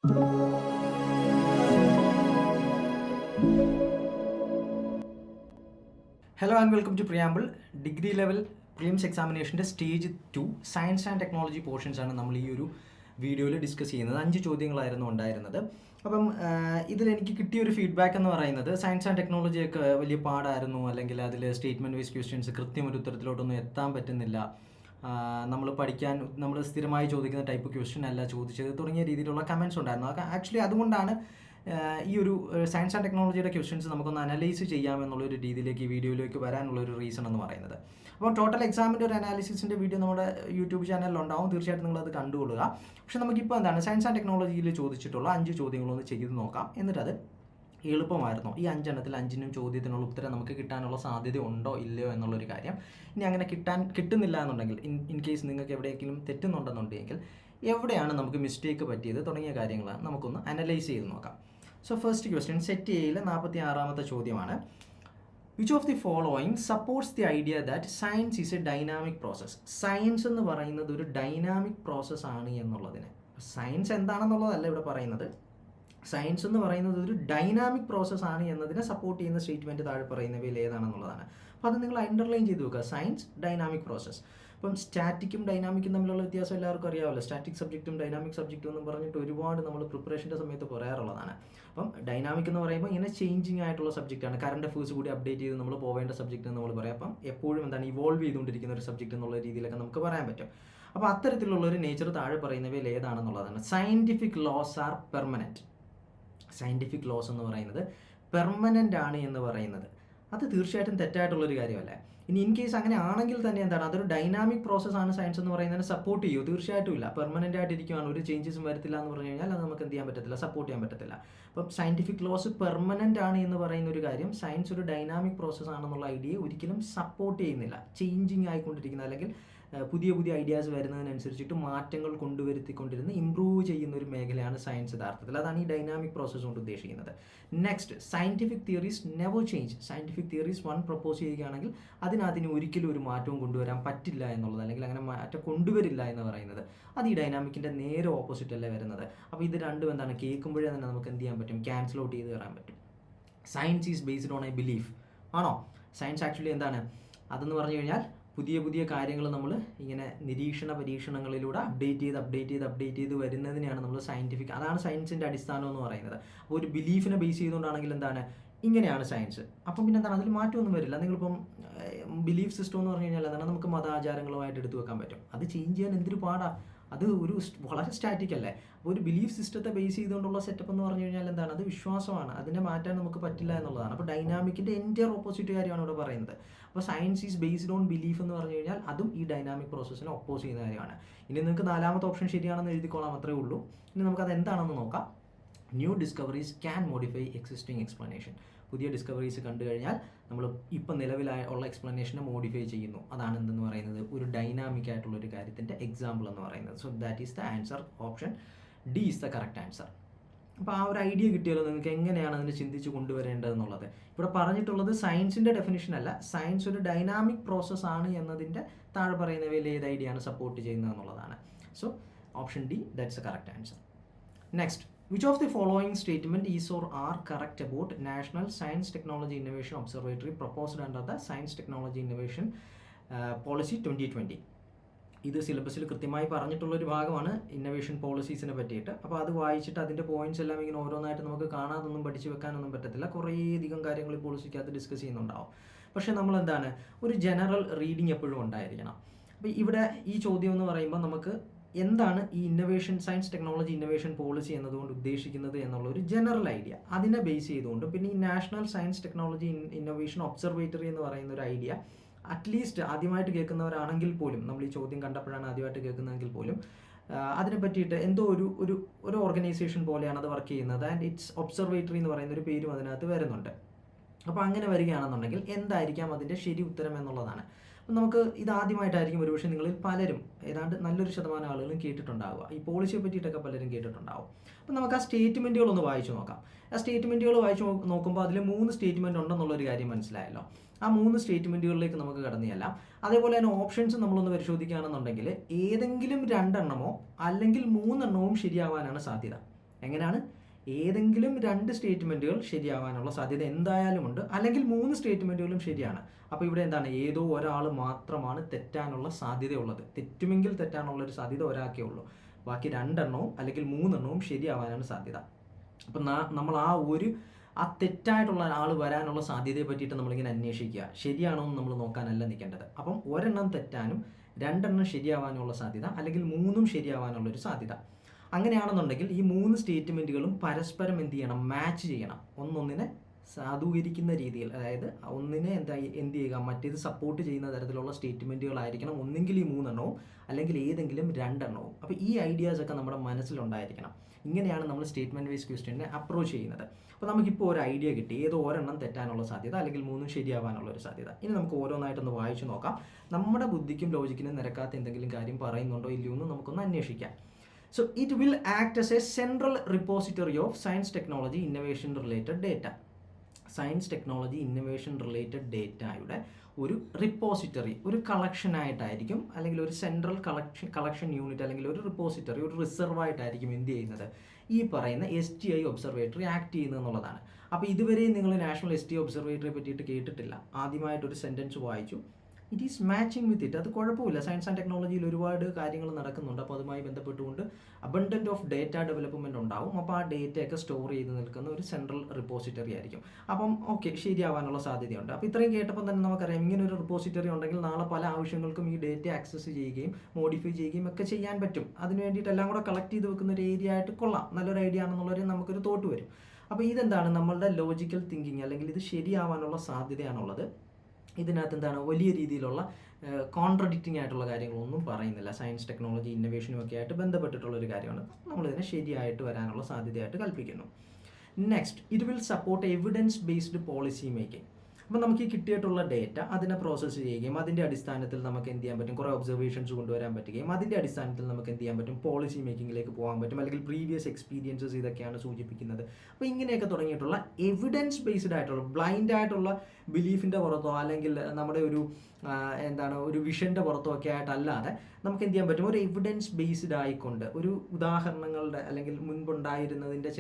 Hello and welcome to Preamble. Degree level prelims എക്സാമിനേഷൻ്റെ stage 2 science and technology പോർഷൻസാണ് നമ്മൾ ഈ ഒരു വീഡിയോയിൽ ഡിസ്കസ് ചെയ്യുന്നത്. 5 ചോദ്യങ്ങളായിരുന്നു ഉണ്ടായിരുന്നത്. അപ്പം ഇതിലെനിക്ക് കിട്ടിയൊരു ഫീഡ്ബാക്ക് എന്ന് പറയുന്നത് സയൻസ് ആൻഡ് ടെക്നോളജിയൊക്കെ വലിയ പാടായിരുന്നു, അല്ലെങ്കിൽ അതിൽ സ്റ്റേറ്റ്മെൻറ്റ് വൈസ് ക്വസ്റ്റ്യൻസ് കൃത്യമൊരു ഉത്തരത്തിലോട്ടൊന്നും എത്താൻ പറ്റുന്നില്ല, നമ്മൾ സ്ഥിരമായി ചോദിക്കുന്ന ടൈപ്പ് ക്വസ്റ്റ്യൻ അല്ല ചോദിച്ചത് തുടങ്ങിയ രീതിയിലുള്ള കമൻറ്റ്സ് ഉണ്ടായിരുന്നു. ആക്ച്വലി അതുകൊണ്ടാണ് ഈ ഒരു സയൻസ് ആൻഡ് ടെക്നോളജിയുടെ ക്വസ്റ്റ്യൻസ് നമുക്കൊന്ന് അനലൈസ് ചെയ്യാമെന്നുള്ളൊരു രീതിയിലേക്ക് ഈ വീഡിയോയിലേക്ക് വരാനുള്ളൊരു റീസൺ എന്ന് പറയുന്നത്. അപ്പോൾ ടോട്ടൽ എക്സാമിൻ്റെ ഒരു അനാലിസിസിൻ്റെ വീഡിയോ നമ്മുടെ യൂട്യൂബ് ചാനലിലുണ്ടാവും, തീർച്ചയായിട്ടും നിങ്ങളത് കണ്ടുകൊള്ളുക. പക്ഷേ നമുക്കിപ്പോൾ എന്താണ് സയൻസ് ആൻഡ് ടെക്നോളജിയിൽ ചോദിച്ചിട്ടുള്ള 5 ചോദ്യങ്ങളൊന്ന് ചെയ്ത് നോക്കാം. എന്നിട്ടത് എളുപ്പമായിരുന്നോ, ഈ 5 എണ്ണത്തിൽ 5നും ചോദ്യത്തിനുള്ള ഉത്തരം നമുക്ക് കിട്ടാനുള്ള സാധ്യത ഉണ്ടോ ഇല്ലയോ എന്നുള്ളൊരു കാര്യം. ഇനി അങ്ങനെ കിട്ടുന്നില്ല എന്നുണ്ടെങ്കിൽ, ഇൻ കേസ് നിങ്ങൾക്ക് എവിടെയെങ്കിലും തെറ്റുന്നുണ്ടെന്നുണ്ടെങ്കിൽ എവിടെയാണ് നമുക്ക് മിസ്റ്റേക്ക് പറ്റിയത് തുടങ്ങിയ കാര്യങ്ങൾ നമുക്കൊന്ന് അനലൈസ് ചെയ്ത് നോക്കാം. സോ ഫസ്റ്റ് ക്വസ്റ്റ്യൻ സെറ്റ് എയിലെ 46ാമത്തെ ചോദ്യമാണ്. Which of the following supports the idea that science is A dynamic process? Science എന്ന് പറയുന്നത് ഒരു ഡൈനാമിക് പ്രോസസ് ആണ് എന്നുള്ളതിന്, സയൻസ് എന്താണെന്നുള്ളതല്ല ഇവിടെ പറയുന്നത്, സയൻസ് എന്ന് പറയുന്നത് ഒരു ഡൈനാമിക് പ്രോസസ് ആണ് എന്നതിനെ സപ്പോർട്ട് ചെയ്യുന്ന സ്റ്റേറ്റ്മെൻറ്റ് താഴെ പറയുന്നവയിൽ ഏതാണെന്നുള്ളതാണ്. അപ്പോൾ അത് നിങ്ങൾ അണ്ടർലൈൻ ചെയ്ത് വെക്കുക. Science dynamic process. ഇപ്പം സ്റ്റാറ്റിക്കും ഡൈനാമിക്കും തമ്മിലുള്ള വ്യത്യാസം എല്ലാവർക്കും അറിയാമല്ലോ. സ്റ്റാറ്റിക് സബ്ജക്റ്റും ഡൈനാമിക് സബ്ജക്റ്റും എന്ന് പറഞ്ഞിട്ട് ഒരുപാട് നമ്മൾ പ്രിപ്പറേഷൻ്റെ സമയത്ത് പറയാറുള്ളതാണ്. അപ്പം ഡൈനാമിക് എന്ന് പറയുമ്പോൾ ഇങ്ങനെ ചേഞ്ചിങ് ആയിട്ടുള്ള സബ്ജക്റ്റാണ്, കറണ്ട് അഫേഴ്സ് കൂടി അപ്ഡേറ്റ് ചെയ്ത് നമ്മൾ പോവേണ്ട സബ്ജക്റ്റ് എന്ന് നമ്മൾ പറയാം. അപ്പം എപ്പോഴും എന്താണ് ഇവോൾവ് ചെയ്തുകൊണ്ടിരിക്കുന്ന ഒരു സബ്ജക്റ്റ് എന്നുള്ള രീതിയിലൊക്കെ നമുക്ക് പറയാൻ പറ്റും. അപ്പോൾ അത്തരത്തിലുള്ള ഒരു നേച്ചർ താഴെ പറയുന്നവയിൽ ഏതാണെന്നുള്ളതാണ്. Scientific loss R permanent. Scientific loss എന്ന് പറയുന്നത് പെർമനൻ്റ് ആണ് എന്ന് പറയുന്നത് അത് തീർച്ചയായിട്ടും തെറ്റായിട്ടുള്ളൊരു കാര്യമല്ല. ഇനി ഇൻ കേസ് അങ്ങനെ ആണെങ്കിൽ തന്നെ എന്താണ്, അതൊരു ഡൈനാമിക് പ്രോസസ്സാണ് സയൻസ് എന്ന് പറയുന്നതിനെ സപ്പോർട്ട് ചെയ്യുമോ? തീർച്ചയായിട്ടും ഇല്ല. പെർമനൻ്റ് ആയിട്ടിരിക്കുകയാണ്, ഒരു ചേഞ്ചസും വരത്തില്ല എന്ന് പറഞ്ഞു കഴിഞ്ഞാൽ അത് നമുക്ക് എന്ത് ചെയ്യാൻ പറ്റത്തില്ല, സപ്പോർട്ട് ചെയ്യാൻ പറ്റത്തില്ല. അപ്പം സയൻറ്റിഫിക് ലോസ് പെർമനൻ്റ് ആണ് എന്ന് പറയുന്ന ഒരു കാര്യം സയൻസ് ഒരു ഡൈനാമിക് പ്രോസസ്സ് ആണെന്നുള്ള ഐഡിയയെ ഒരിക്കലും സപ്പോർട്ട് ചെയ്യുന്നില്ല. ചേഞ്ചിങ് ആയിക്കൊണ്ടിരിക്കുന്ന, അല്ലെങ്കിൽ പുതിയ പുതിയ ഐഡിയാസ് വരുന്നതിനനുസരിച്ചിട്ട് മാറ്റങ്ങൾ കൊണ്ടുവരുത്തിക്കൊണ്ടിരുന്ന് ഇംപ്രൂവ് ചെയ്യുന്ന ഒരു മേഖലയാണ് സയൻസ് യഥാർത്ഥത്തിൽ. അതാണ് ഈ ഡൈനാമിക് പ്രോസസ്സ് കൊണ്ട് ഉദ്ദേശിക്കുന്നത്. Next, scientific theories never change. Scientific theories propose ചെയ്യുകയാണെങ്കിൽ അതിന് ഒരിക്കലും ഒരു മാറ്റവും കൊണ്ടുവരാൻ പറ്റില്ല എന്നുള്ളത്, അല്ലെങ്കിൽ അങ്ങനെ മാറ്റം കൊണ്ടുവരില്ല എന്ന് പറയുന്നത് അത് ഈ ഡൈനാമിക്കിൻ്റെ നേരെ ഓപ്പോസിറ്റ് അല്ലേ വരുന്നത്. അപ്പോൾ ഇത് രണ്ടും എന്താണ്, കേൾക്കുമ്പോഴേ തന്നെ നമുക്ക് എന്ത് ചെയ്യാൻ പറ്റും, ക്യാൻസൽ ഔട്ട് ചെയ്ത് തരാൻ പറ്റും. Science is based on a belief ആണോ? സയൻസ് ആക്ച്വലി എന്താണ് അതെന്ന് പറഞ്ഞു കഴിഞ്ഞാൽ പുതിയ പുതിയ കാര്യങ്ങൾ നമ്മൾ ഇങ്ങനെ പരീക്ഷണങ്ങളിലൂടെ അപ്ഡേറ്റ് ചെയ്ത് വരുന്നതിനെയാണ് നമ്മൾ സയൻറ്റിഫിക്, അതാണ് സയൻസിൻ്റെ അടിസ്ഥാനം എന്ന് പറയുന്നത്. അപ്പോൾ ഒരു ബിലീഫിനെ ബേസ് ചെയ്തുകൊണ്ടാണെങ്കിൽ എന്താണ്, ഇങ്ങനെയാണ് സയൻസ്. അപ്പം പിന്നെ എന്താണ്, അതിൽ മാറ്റമൊന്നും വരില്ല. നിങ്ങളിപ്പം ബിലീഫ് സിസ്റ്റം എന്ന് പറഞ്ഞു കഴിഞ്ഞാൽ എന്താണ്, നമുക്ക് മതാചാരങ്ങളുമായിട്ട് എടുത്തു വെക്കാൻ പറ്റും. അത് ചേഞ്ച് ചെയ്യാൻ എന്തൊരു പാടാണ്, അത് വളരെ സ്റ്റാറ്റിക് അല്ലേ. അപ്പോൾ ഒരു ബിലീഫ് സിസ്റ്റത്തെ ബേസ് ചെയ്തുകൊണ്ടുള്ള സെറ്റപ്പ് എന്ന് പറഞ്ഞു കഴിഞ്ഞാൽ എന്താണ്, അത് വിശ്വാസമാണ്, അതിനെ മാറ്റാൻ നമുക്ക് പറ്റില്ല എന്നുള്ളതാണ്. അപ്പോൾ ഡൈനാമിക്കിൻ്റെ എൻ്റർ ഓപ്പോസിറ്റ് കാര്യമാണ് ഇവിടെ പറയുന്നത്. അപ്പോൾ science is based on belief എന്ന് പറഞ്ഞു കഴിഞ്ഞാൽ അതും ഈ ഡൈനാമിക് പ്രോസസ്സിനെ ഒപ്പോസ് ചെയ്യുന്ന കാര്യമാണ്. ഇനി നിങ്ങൾക്ക് 4ാമത്തെ ഓപ്ഷൻ ശരിയാണെന്ന് എഴുതിക്കോളാം, അത്രേ ഉള്ളൂ. ഇനി നമുക്കത് എന്താണെന്ന് നോക്കാം. New discoveries can modify existing explanation. പുതിയ ഡിസ്കവറീസ് കണ്ടു കഴിഞ്ഞാൽ നമ്മൾ ഇപ്പം നിലവിലുള്ള എക്സ്പ്ലനേഷനെ മോഡിഫൈ ചെയ്യുന്നു. അതാണ് എന്തെന്ന് പറയുന്നത്, ഒരു ഡൈനാമിക് ആയിട്ടുള്ളൊരു കാര്യത്തിൻ്റെ എക്സാമ്പിൾ എന്ന് പറയുന്നത്. So that is the answer. Option D is the correct answer. അപ്പോൾ ആ ഒരു ഐഡിയ കിട്ടിയല്ലോ നിങ്ങൾക്ക് എങ്ങനെയാണ് അതിനെ ചിന്തിച്ച് കൊണ്ടുവരേണ്ടതെന്നുള്ളത്. ഇവിടെ പറഞ്ഞിട്ടുള്ളത് സയൻസിൻ്റെ ഡെഫിനിഷൻ അല്ല, സയൻസ് ഒരു ഡൈനാമിക് പ്രോസസ് ആണ് എന്നതിൻ്റെ താഴെ പറയുന്നവയിൽ ഏത് ഐഡിയ ആണ് സപ്പോർട്ട് ചെയ്യുന്നത് എന്നുള്ളതാണ്. So option D, that's A correct answer. Next, which of the following statement is or are correct about National Science Technology Innovation Observatory proposed under the Science Technology Innovation Policy 2020? ഇത് സിലബസിൽ കൃത്യമായി പറഞ്ഞിട്ടുള്ളൊരു ഭാഗമാണ് innovation പോളിസീസിനെ പറ്റിയിട്ട്. അപ്പോൾ അത് വായിച്ചിട്ട് അതിൻ്റെ പോയിന്റ്സ് എല്ലാം ഇങ്ങനെ ഓരോന്നായിട്ട് നമുക്ക് കാണാതൊന്നും പഠിച്ചു വെക്കാനൊന്നും പറ്റത്തില്ല. കുറേയധികം കാര്യങ്ങൾ ഈ പോളിസിക്കകത്ത് ഡിസ്കസ് ചെയ്യുന്നുണ്ടാവും. പക്ഷേ നമ്മൾ എന്താണ്, ഒരു ജനറൽ റീഡിങ് എപ്പോഴും ഉണ്ടായിരിക്കണം. അപ്പോൾ ഇവിടെ ഈ ചോദ്യം എന്ന് പറയുമ്പോൾ നമുക്ക് എന്താണ് ഈ innovation science technology innovation policy എന്നതുകൊണ്ട് ഉദ്ദേശിക്കുന്നത് എന്നുള്ള ഒരു ജനറൽ ഐഡിയ, അതിനെ ബേസ് ചെയ്തുകൊണ്ടും പിന്നെ ഈ national science technology innovation observatory എന്ന് പറയുന്ന ഒരു ഐഡിയ അറ്റ്ലീസ്റ്റ് ആദ്യമായിട്ട് കേൾക്കുന്നവരാണെങ്കിൽ പോലും, നമ്മൾ ഈ ചോദ്യം കണ്ടപ്പോഴാണ് ആദ്യമായിട്ട് കേൾക്കുന്നതെങ്കിൽ പോലും അതിനെ പറ്റിയിട്ട് എന്തോ ഒരു ഓർഗനൈസേഷൻ പോലെയാണ് അത് വർക്ക് ചെയ്യുന്നത്. ആൻഡ് ഇറ്റ്സ് ഒബ്സർവേറ്ററി എന്ന് പറയുന്ന ഒരു പേരും അതിനകത്ത് വരുന്നുണ്ട്. അപ്പോൾ അങ്ങനെ വരികയാണെന്നുണ്ടെങ്കിൽ എന്തായിരിക്കാം അതിൻ്റെ ശരി ഉത്തരം എന്നുള്ളതാണ്. അപ്പം നമുക്ക് ഇതാദ്യമായിട്ടായിരിക്കും ഒരുപക്ഷെ നിങ്ങളിൽ പലരും, ഏതാണ്ട് നല്ലൊരു ശതമാനം ആളുകളും കേട്ടിട്ടുണ്ടാവുക, ഈ പോളിസിയെ പറ്റിയിട്ടൊക്കെ പലരും കേട്ടിട്ടുണ്ടാവും. അപ്പം നമുക്ക് ആ സ്റ്റേറ്റ്മെൻറ്റുകളൊന്ന് വായിച്ചു നോക്കാം. ആ സ്റ്റേറ്റ്മെൻറ്റുകൾ വായിച്ചു നോക്കുമ്പോൾ അതിൽ 3 സ്റ്റേറ്റ്മെൻറ്റ് ഉണ്ടെന്നുള്ളൊരു കാര്യം മനസ്സിലായല്ലോ. ആ 3 സ്റ്റേറ്റ്മെൻറ്റുകളിലേക്ക് നമുക്ക് കടന്നു ചെല്ലാം. അതേപോലെ തന്നെ ഓപ്ഷൻസ് നമ്മളൊന്ന് പരിശോധിക്കുകയാണെന്നുണ്ടെങ്കിൽ ഏതെങ്കിലും 2 എണ്ണമോ അല്ലെങ്കിൽ 3 എണ്ണവും ശരിയാവാനാണ് സാധ്യത. എങ്ങനെയാണ്? ഏതെങ്കിലും 2 സ്റ്റേറ്റ്മെൻറ്റുകൾ ശരിയാവാനുള്ള സാധ്യത എന്തായാലും ഉണ്ട്, അല്ലെങ്കിൽ 3 സ്റ്റേറ്റ്മെൻറ്റുകളും ശരിയാണ്. അപ്പോൾ ഇവിടെ എന്താണ്? ഏതോ ഒരാൾ മാത്രമാണ് തെറ്റാനുള്ള സാധ്യതയുള്ളത്. തെറ്റുമെങ്കിൽ തെറ്റാനുള്ള ഒരു സാധ്യത ഒരാൾക്കേ ഉള്ളൂ. ബാക്കി 2 എണ്ണവും അല്ലെങ്കിൽ 3 എണ്ണവും ശരിയാവാനാണ് സാധ്യത. അപ്പം നമ്മൾ ആ തെറ്റായിട്ടുള്ള ആൾ വരാനുള്ള സാധ്യതയെ പറ്റിയിട്ട് നമ്മളിങ്ങനെ അന്വേഷിക്കുക. ശരിയാണോ എന്ന് നമ്മൾ നോക്കാനല്ല നിൽക്കേണ്ടത്. അപ്പം ഒരെണ്ണം തെറ്റാനും 2 എണ്ണം ശരിയാവാനുള്ള സാധ്യത, അല്ലെങ്കിൽ 3ഉം ശരിയാവാനുള്ളൊരു സാധ്യത. അങ്ങനെയാണെന്നുണ്ടെങ്കിൽ ഈ 3 സ്റ്റേറ്റ്മെൻറ്റുകളും പരസ്പരം എന്ത് ചെയ്യണം? മാച്ച് ചെയ്യണം. ഒന്നൊന്നിനെ സാധൂകരിക്കുന്ന രീതിയിൽ, അതായത് ഒന്നിനെ എന്ത് ചെയ്യുക? മറ്റേത് സപ്പോർട്ട് ചെയ്യുന്ന തരത്തിലുള്ള സ്റ്റേറ്റ്മെൻറ്റുകളായിരിക്കണം ഒന്നെങ്കിൽ ഈ 3 എണ്ണവും അല്ലെങ്കിൽ ഏതെങ്കിലും 2 എണ്ണവും. അപ്പോൾ ഈ ഐഡിയാസൊക്കെ നമ്മുടെ മനസ്സിലുണ്ടായിരിക്കണം. ഇങ്ങനെയാണ് നമ്മൾ സ്റ്റേറ്റ്മെൻറ്റ് വൈസ് ക്വസ്റ്റ്യനെ അപ്രോച്ച് ചെയ്യുന്നത്. അപ്പോൾ നമുക്കിപ്പോൾ ഒരു ഐഡിയ കിട്ടി, ഏതോ ഒരെണ്ണം തെറ്റാനുള്ള സാധ്യത അല്ലെങ്കിൽ 3ഉം ശരിയാവാനുള്ള ഒരു സാധ്യത. ഇനി നമുക്ക് ഓരോന്നായിട്ടൊന്ന് വായിച്ചു നോക്കാം. നമ്മുടെ ബുദ്ധിക്കും ലോജിക്കിനും നിരക്കാത്ത എന്തെങ്കിലും കാര്യം പറയുന്നുണ്ടോ ഇല്ലയോ എന്ന് നമുക്കൊന്ന് അന്വേഷിക്കാം. So it will act as a central repository of science, technology, innovation related data. Science, technology, innovation related ഡേറ്റയുടെ ഒരു റിപ്പോസിറ്ററി, ഒരു കളക്ഷനായിട്ടായിരിക്കും, അല്ലെങ്കിൽ ഒരു സെൻട്രൽ കളക്ഷൻ യൂണിറ്റ്, അല്ലെങ്കിൽ ഒരു റിപ്പോസിറ്ററി, ഒരു റിസർവായിട്ടായിരിക്കും എന്ത് ചെയ്യുന്നത്? ഈ പറയുന്ന STI ഒബ്സർവേറ്ററി ആക്ട് ചെയ്യുന്നത് എന്നുള്ളതാണ്. അപ്പോൾ ഇതുവരെ നിങ്ങൾ നാഷണൽ STI ഒബ്സർവേറ്ററിയെ പറ്റിയിട്ട് കേട്ടിട്ടില്ല. ആദ്യമായിട്ടൊരു സെൻറ്റൻസ് വായിച്ചു, it is matching with it. അത് കുഴപ്പമില്ല. സയൻസ് ആൻഡ് ടെക്നോളജിയിൽ ഒരുപാട് കാര്യങ്ങൾ നടക്കുന്നുണ്ട്. അപ്പോൾ അതുമായി ബന്ധപ്പെട്ടുകൊണ്ട് അബണ്ടൻറ്റ് ഓഫ് ഡേറ്റ ഡെവലപ്മെൻറ്റ് ഉണ്ടാവും. അപ്പോൾ ആ ഡേറ്റയൊക്കെ സ്റ്റോർ ചെയ്ത് നിൽക്കുന്ന ഒരു സെൻട്രൽ റിപ്പോസിറ്ററി ആയിരിക്കും. അപ്പം ഓക്കെ, ശരിയാവാനുള്ള സാധ്യതയുണ്ട്. അപ്പോൾ ഇത്രയും കേട്ടപ്പോൾ തന്നെ നമുക്കറിയാം, ഇങ്ങനെ ഒരു റിപ്പോസിറ്ററി ഉണ്ടെങ്കിൽ നാളെ പല ആവശ്യങ്ങൾക്കും ഈ ഡേറ്റ ആക്സസ് ചെയ്യുകയും മോഡിഫൈ ചെയ്യുകയും ഒക്കെ ചെയ്യാൻ പറ്റും. അതിന് വേണ്ടിയിട്ട് എല്ലാം കൂടെ കളക്ട് ചെയ്ത് വെക്കുന്ന ഒരു ഏരിയ ആയിട്ട് കൊള്ളാം, നല്ലൊരു ഐഡിയ ആണെന്നുള്ളൊരു നമുക്കൊരു തോട്ട് വരും. അപ്പോൾ ഇതെന്താണ്? നമ്മളുടെ ലോജിക്കൽ തിങ്കിങ്, അല്ലെങ്കിൽ ഇത് ശരിയാവാനുള്ള സാധ്യതയാണുള്ളത്. ഇതിനകത്ത് എന്താണ്? വലിയ രീതിയിലുള്ള കോൺട്രഡിക്റ്റിംഗ് ആയിട്ടുള്ള കാര്യങ്ങളൊന്നും പറയുന്നില്ല. സയൻസ്, ടെക്നോളജി, ഇന്നൊവേഷനും ഒക്കെ ആയിട്ട് ബന്ധപ്പെട്ടിട്ടുള്ളൊരു കാര്യമാണ്. നമ്മളിതിനെ ശരിയായിട്ട് വരാനുള്ള സാധ്യതയായിട്ട് കൽപ്പിക്കുന്നു. Next, it will support evidence based policy making. അപ്പോൾ നമുക്ക് ഈ കിട്ടിയിട്ടുള്ള ഡേറ്റ അതിനെ പ്രോസസ്സ് ചെയ്യുകയും അതിൻ്റെ അടിസ്ഥാനത്തിൽ നമുക്ക് എന്ത് ചെയ്യാൻ പറ്റും? കുറേ ഒബ്സർവേഷൻസ് കൊണ്ടുവരാൻ പറ്റുകയും അതിൻ്റെ അടിസ്ഥാനത്തിൽ നമുക്ക് എന്ത് ചെയ്യാൻ പറ്റും? പോളിസി മേക്കിങ്ങിലേക്ക് പോകാൻ പറ്റും, അല്ലെങ്കിൽ പ്രീവിയസ് എക്സ്പീരിയൻസസ് ഇതൊക്കെയാണ് സൂചിപ്പിക്കുന്നത്. അപ്പോൾ ഇങ്ങനെയൊക്കെ തുടങ്ങിയിട്ടുള്ള എവിഡൻസ് ബേസ്ഡ് ആയിട്ടുള്ള, ബ്ലൈൻഡ് ആയിട്ടുള്ള ബിലീഫിൻ്റെ പുറത്തോ അല്ലെങ്കിൽ നമ്മുടെ ഒരു ഒരു വിഷൻ്റെ പുറത്തോ ഒക്കെ ആയിട്ടല്ലാതെ നമുക്ക് എന്ത് ചെയ്യാൻ പറ്റും? ഒരു എവിഡൻസ് ബേസ്ഡ് ആയിക്കൊണ്ട്, ഒരു ഉദാഹരണങ്ങളുടെ അല്ലെങ്കിൽ മുൻപുണ്ടായിരുന്നതിൻ്റെ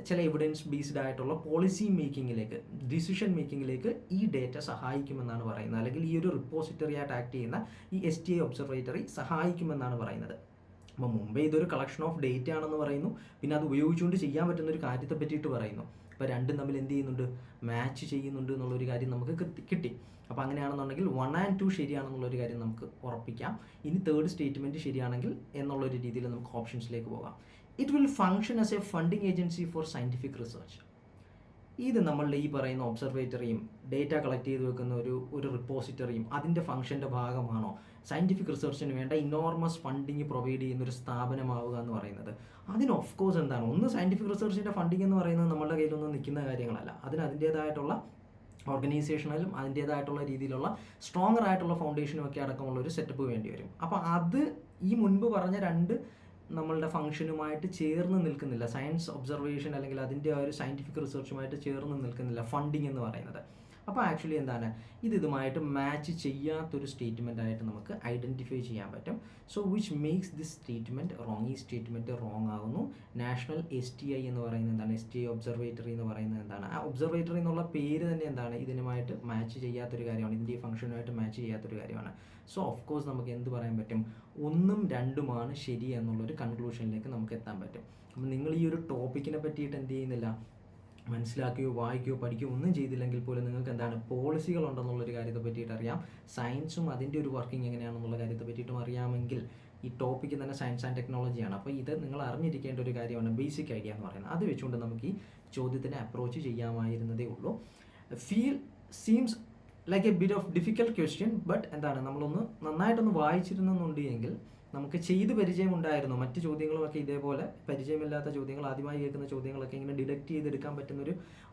ചില എവിഡൻസ് ബേസ്ഡ് ആയിട്ടുള്ള പോളിസി മേക്കിങ്ങിലേക്ക്, ഡിസിഷൻ മേക്കിങ്ങിലേക്ക് ഈ ഡേറ്റ സഹായിക്കുമെന്നാണ് പറയുന്നത്. അല്ലെങ്കിൽ ഈ ഒരു റിപ്പോസിറ്ററി ആയിട്ട് ആക്ട് ചെയ്യുന്ന ഈ STI ഒബ്സർവേറ്ററി സഹായിക്കുമെന്നാണ് പറയുന്നത്. അപ്പോൾ മുമ്പേ ഇതൊരു കളക്ഷൻ ഓഫ് ഡേറ്റ ആണെന്ന് പറയുന്നു, പിന്നെ അത് ഉപയോഗിച്ചുകൊണ്ട് ചെയ്യാൻ പറ്റുന്ന ഒരു കാര്യത്തെ പറ്റിയിട്ട് പറയുന്നു. അപ്പോൾ രണ്ടും തമ്മിൽ എന്ത് ചെയ്യുന്നുണ്ട്? മാച്ച് ചെയ്യുന്നുണ്ട് എന്നുള്ളൊരു കാര്യം നമുക്ക് കിട്ടി. അപ്പോൾ അങ്ങനെയാണെന്നുണ്ടെങ്കിൽ 1 and 2 ശരിയാണെന്നുള്ളൊരു കാര്യം നമുക്ക് ഉറപ്പിക്കാം. ഇനി 3rd സ്റ്റേറ്റ്മെൻറ്റ് ശരിയാണെങ്കിൽ എന്നുള്ളൊരു രീതിയിൽ നമുക്ക് ഓപ്ഷൻസിലേക്ക് പോകാം. It will function as A funding agency four scientific research. ഇത് നമ്മളുടെ ഈ പറയുന്ന ഒബ്സർവേറ്ററിയും ഡേറ്റ കളക്ട് ചെയ്ത് വെക്കുന്ന ഒരു റിപ്പോസിറ്ററിയും അതിൻ്റെ ഫംഗ്ഷൻ്റെ ഭാഗമാണോ സയൻറ്റിഫിക് റിസർച്ചിന് വേണ്ട ഇനോർമസ് ഫണ്ടിങ് പ്രൊവൈഡ് ചെയ്യുന്ന ഒരു സ്ഥാപനമാവുക എന്ന് പറയുന്നത്? അതിന് ഓഫ് കോഴ്സ് എന്താണ്? ഒന്ന്, സയൻറ്റിഫിക് റിസർച്ചിൻ്റെ ഫണ്ടിങ് എന്ന് പറയുന്നത് നമ്മളുടെ കയ്യിലൊന്നും നിൽക്കുന്ന കാര്യങ്ങളല്ല. അതിന് അതിൻ്റേതായിട്ടുള്ള ഓർഗനൈസേഷനിലും അതിൻ്റേതായിട്ടുള്ള രീതിയിലുള്ള സ്ട്രോങ്ങർ ആയിട്ടുള്ള ഫൗണ്ടേഷനും ഒക്കെ അടക്കമുള്ള ഒരു സെറ്റപ്പ് വേണ്ടി വരും. അപ്പോൾ അത് ഈ മുൻപ് പറഞ്ഞ 2 നമ്മളുടെ ഫംഗ്ഷനുമായിട്ട് ചേർന്ന് നിൽക്കുന്നില്ല. സയൻസ് ഒബ്സർവേഷൻ അല്ലെങ്കിൽ അതിൻ്റെ ആ ഒരു സയൻറ്റിഫിക് റിസർച്ചുമായിട്ട് ചേർന്ന് നിൽക്കുന്നില്ല ഫണ്ടിങ് എന്ന് പറയുന്നത്. അപ്പോൾ ആക്ച്വലി എന്താണ്? ഇതുമായിട്ട് മാച്ച് ചെയ്യാത്തൊരു സ്റ്റേറ്റ്മെൻ്റ് ആയിട്ട് നമുക്ക് ഐഡൻറ്റിഫൈ ചെയ്യാൻ പറ്റും. So which makes this statement wrong. ഈ സ്റ്റേറ്റ്മെൻറ്റ് റോങ് ആകുന്നു. നാഷണൽ STI എന്ന് പറയുന്നത് എന്താണ്? STI ഒബ്സർവേറ്ററി എന്ന് പറയുന്നത് എന്താണ്? ആ ഒബ്സർവേറ്ററി എന്നുള്ള പേര് തന്നെ എന്താണ്? ഇതിനുമായിട്ട് മാച്ച് ചെയ്യാത്തൊരു കാര്യമാണ്, ഇതിൻ്റെ ഫംഗ്ഷനുമായിട്ട് മാച്ച് ചെയ്യാത്തൊരു കാര്യമാണ്. സോ ഓഫ് കോഴ്സ് നമുക്ക് എന്ത് പറയാൻ പറ്റും? 1ഉം 2ഉമാണ് ശരി എന്നുള്ളൊരു കൺക്ലൂഷനിലേക്ക് നമുക്ക് എത്താൻ പറ്റും. അപ്പം നിങ്ങൾ ഈ ഒരു ടോപ്പിക്കിനെ പറ്റിയിട്ട് എന്ത് ചെയ്യുന്നില്ല? മനസ്സിലാക്കുകയോ വായിക്കുകയോ പഠിക്കുകയോ ഒന്നും ചെയ്തില്ലെങ്കിൽ പോലും നിങ്ങൾക്ക് എന്താണ്? പോളിസികൾ ഉണ്ടെന്നുള്ളൊരു കാര്യത്തെ പറ്റിയിട്ട് അറിയാം. സയൻസും അതിൻ്റെ ഒരു വർക്കിംഗ് എങ്ങനെയാണെന്നുള്ള കാര്യത്തെ പറ്റിയിട്ടും അറിയാമെങ്കിൽ ഈ ടോപ്പിക്ക് തന്നെ സയൻസ് ആൻഡ് ടെക്നോളജിയാണ്. അപ്പോൾ ഇത് നിങ്ങൾ അറിഞ്ഞിരിക്കേണ്ട ഒരു കാര്യമാണ്, ബേസിക് ഐഡിയ എന്ന് പറയുന്നത്. അത് വെച്ചുകൊണ്ട് നമുക്ക് ഈ ചോദ്യത്തിനെ അപ്രോച്ച് ചെയ്യാമായിരുന്നതേ ഉള്ളൂ. Seems like A bit of difficult question, but എന്താണ്? നമ്മളൊന്ന് നന്നായിട്ടൊന്ന് വായിച്ചിരുന്നെന്നുണ്ടെങ്കിൽ നമുക്ക് ചെയ്ത് പരിചയമുണ്ടായിരുന്നു. മറ്റ് ചോദ്യങ്ങളുമൊക്കെ ഇതേപോലെ പരിചയമില്ലാത്ത ചോദ്യങ്ങൾ, ആദ്യമായി കേൾക്കുന്ന ചോദ്യങ്ങളൊക്കെ ഇങ്ങനെ ഡിഡക്റ്റ് ചെയ്തെടുക്കാൻ പറ്റുന്ന